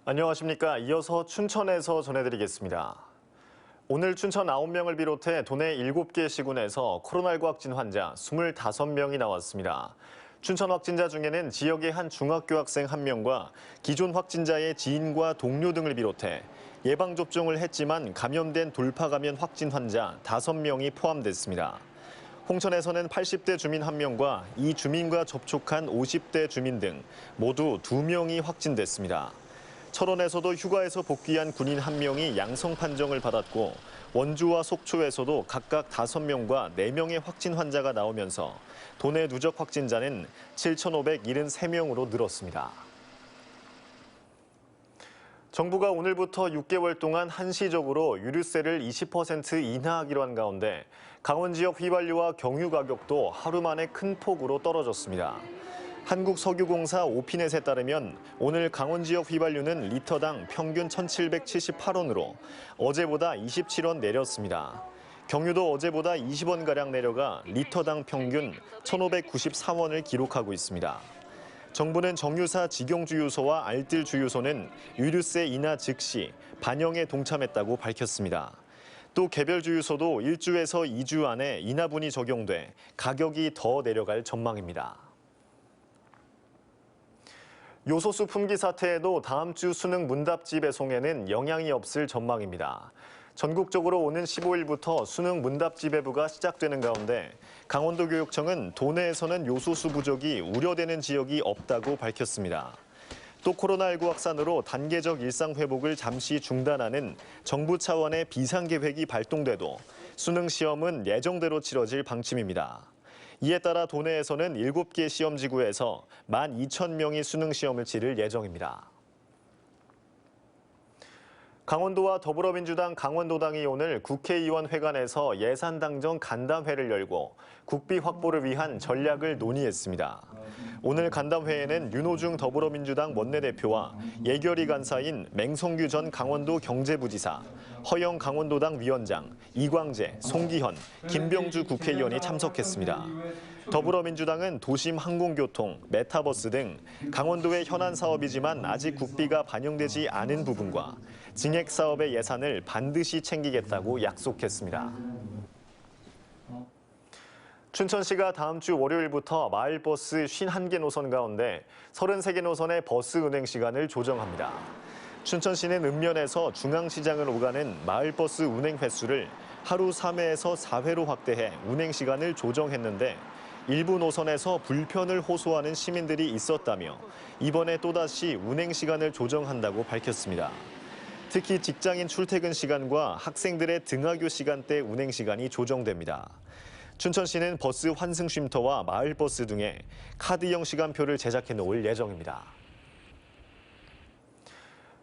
안녕하십니까. 이어서 춘천에서 전해드리겠습니다. 오늘 춘천 9명을 비롯해 도내 7개 시군에서 코로나19 확진 환자 25명이 나왔습니다. 춘천 확진자 중에는 지역의 한 중학교 학생 1명과 기존 확진자의 지인과 동료 등을 비롯해 예방접종을 했지만 감염된 돌파 감염 확진 환자 5명이 포함됐습니다. 홍천에서는 80대 주민 1명과 이 주민과 접촉한 50대 주민 등 모두 2명이 확진됐습니다. 철원에서도 휴가에서 복귀한 군인 1명이 양성 판정을 받았고 원주와 속초에서도 각각 5명과 4명의 확진 환자가 나오면서 도내 누적 확진자는 7,573명으로 늘었습니다. 정부가 오늘부터 6개월 동안 한시적으로 유류세를 20% 인하하기로 한 가운데 강원 지역 휘발유와 경유 가격도 하루 만에 큰 폭으로 떨어졌습니다. 한국석유공사 오피넷에 따르면 오늘 강원 지역 휘발유는 리터당 평균 1,778원으로 어제보다 27원 내렸습니다. 경유도 어제보다 20원가량 내려가 리터당 평균 1,594원을 기록하고 있습니다. 정부는 정유사 직영주유소와 알뜰주유소는 유류세 인하 즉시 반영에 동참했다고 밝혔습니다. 또 개별 주유소도 1주에서 2주 안에 인하분이 적용돼 가격이 더 내려갈 전망입니다. 요소수 품귀 사태에도 다음 주 수능 문답지 배송에는 영향이 없을 전망입니다. 전국적으로 오는 15일부터 수능 문답지 배부가 시작되는 가운데 강원도교육청은 도내에서는 요소수 부족이 우려되는 지역이 없다고 밝혔습니다. 또 코로나19 확산으로 단계적 일상 회복을 잠시 중단하는 정부 차원의 비상계획이 발동돼도 수능 시험은 예정대로 치러질 방침입니다. 이에 따라 도내에서는 7개 시험지구에서 12,000명이 수능 시험을 치를 예정입니다. 강원도와 더불어민주당 강원도당이 오늘 국회의원 회관에서 예산당정 간담회를 열고 국비 확보를 위한 전략을 논의했습니다. 오늘 간담회에는 윤호중 더불어민주당 원내대표와 예결위 간사인 맹성규 전 강원도 경제부지사, 허영 강원도당 위원장, 이광재, 송기현, 김병주 국회의원이 참석했습니다. 더불어민주당은 도심 항공교통, 메타버스 등 강원도의 현안 사업이지만 아직 국비가 반영되지 않은 부분과 증액 사업의 예산을 반드시 챙기겠다고 약속했습니다. 춘천시가 다음 주 월요일부터 마을버스 51개 노선 가운데 33개 노선의 버스 운행 시간을 조정합니다. 춘천시는 읍면에서 중앙시장을 오가는 마을버스 운행 횟수를 하루 3회에서 4회로 확대해 운행 시간을 조정했는데 일부 노선에서 불편을 호소하는 시민들이 있었다며 이번에 또다시 운행 시간을 조정한다고 밝혔습니다. 특히 직장인 출퇴근 시간과 학생들의 등하교 시간대 운행 시간이 조정됩니다. 춘천시는 버스 환승 쉼터와 마을버스 등에 카드형 시간표를 제작해 놓을 예정입니다.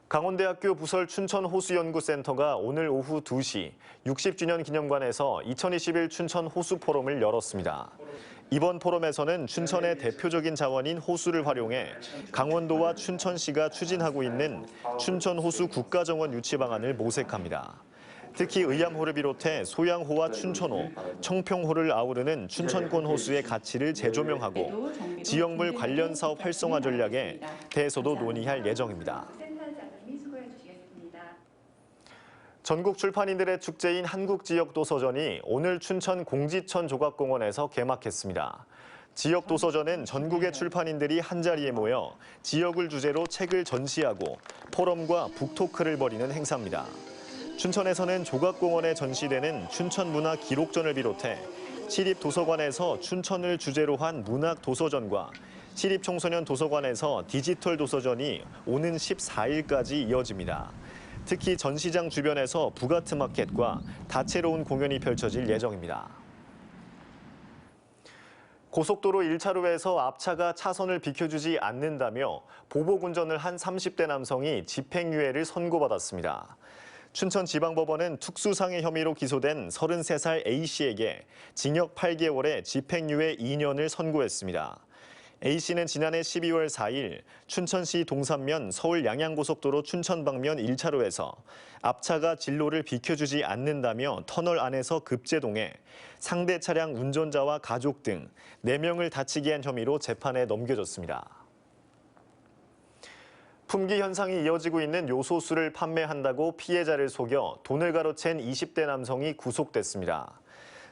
강원대학교 부설 춘천호수연구센터가 오늘 오후 2시 60주년 기념관에서 2021 춘천 호수 포럼을 열었습니다. 이번 포럼에서는 춘천의 대표적인 자원인 호수를 활용해 강원도와 춘천시가 추진하고 있는 춘천호수 국가정원 유치 방안을 모색합니다. 특히 의암호를 비롯해 소양호와 춘천호, 청평호를 아우르는 춘천권 호수의 가치를 재조명하고 지역물 관련 사업 활성화 전략에 대해서도 논의할 예정입니다. 전국 출판인들의 축제인 한국지역도서전이 오늘 춘천 공지천 조각공원에서 개막했습니다. 지역도서전은 전국의 출판인들이 한자리에 모여 지역을 주제로 책을 전시하고 포럼과 북토크를 벌이는 행사입니다. 춘천에서는 조각공원에 전시되는 춘천문화 기록전을 비롯해 시립도서관에서 춘천을 주제로 한 문학도서전과 시립청소년 도서관에서 디지털 도서전이 오는 14일까지 이어집니다. 특히 전시장 주변에서 부가트 마켓과 다채로운 공연이 펼쳐질 예정입니다. 고속도로 1차로에서 앞차가 차선을 비켜주지 않는다며 보복운전을 한 30대 남성이 집행유예를 선고받았습니다. 춘천지방법원은 특수상해 혐의로 기소된 33살 A씨에게 징역 8개월에 집행유예 2년을 선고했습니다. A씨는 지난해 12월 4일 춘천시 동산면 서울 양양고속도로 춘천 방면 1차로에서 앞차가 진로를 비켜주지 않는다며 터널 안에서 급제동해 상대 차량 운전자와 가족 등 4명을 다치게 한 혐의로 재판에 넘겨졌습니다. 품귀 현상이 이어지고 있는 요소수를 판매한다고 피해자를 속여 돈을 가로챈 20대 남성이 구속됐습니다.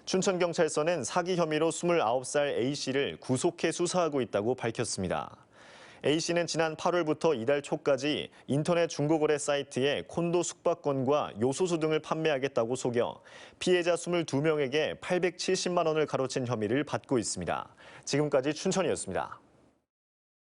춘천경찰서는 사기 혐의로 29살 A씨를 구속해 수사하고 있다고 밝혔습니다. A씨는 지난 8월부터 이달 초까지 인터넷 중고거래 사이트에 콘도 숙박권과 요소수 등을 판매하겠다고 속여 피해자 22명에게 870만 원을 가로챈 혐의를 받고 있습니다. 지금까지 춘천이었습니다.